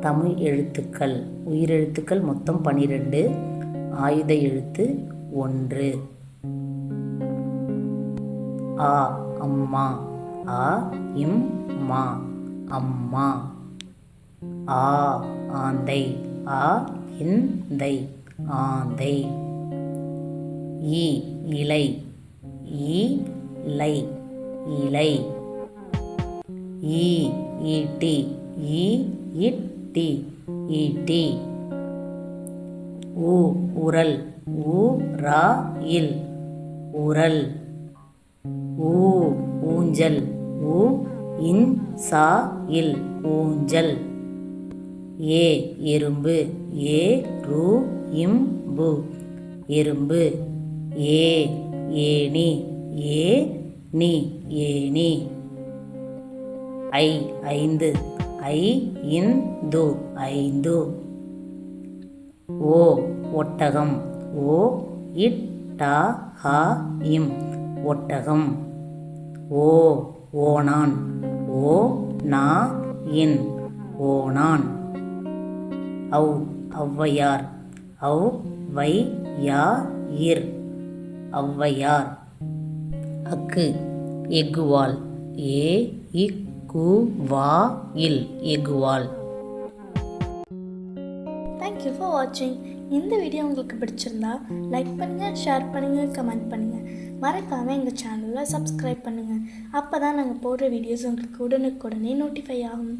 தமிழ் எழுத்துக்கள். உயிரெழுத்துக்கள் மொத்தம் 12. ஆயுத எழுத்து 1. ஆ அம்மா. ஆ இம் மா அம்மா. ஆ ஆந்தை. ஆ இந்தை ஆந்தை. ஈ இலை. ஈ லை இலை. ஈ ஈட்டி. ஈ இட்டி ஈட்டி. ஊ உரல். ஊ ரா இல் உரல். ஊ ஊஞ்சல். ஊ இன் சா இல் ஊஞ்சல். ஏ எறும்பு. ஏ ரு இம்பு எறும்பு. ஏ ஏணி. ஏ நி ஏணி. ஐ ஐந்து. ஐ இந்து ஐந்து. ஓ ஒட்டகம். ஓ இட்டா ஹா இம் ஒட்டகம். ஓ ஓணான். ஓ நா இன் ஓணான். ஔ ஔவையார். ஔ வை யா இர் ஔவையார். அக்கு எக்குவால். ஏ இக்கு வா இல் எக்குவால். தேங்க்யூ ஃபார் வாட்சிங். இந்த வீடியோ உங்களுக்கு பிடிச்சிருந்தா லைக் பண்ணுங்கள், ஷேர் பண்ணுங்கள், கமெண்ட் பண்ணுங்கள். மறக்காமல் எங்கள் சேனலை சப்ஸ்கிரைப் பண்ணுங்கள். அப்போ தான் நாங்கள் போடுற வீடியோஸ் உங்களுக்கு உடனுக்குடனே நோட்டிஃபை ஆகும்.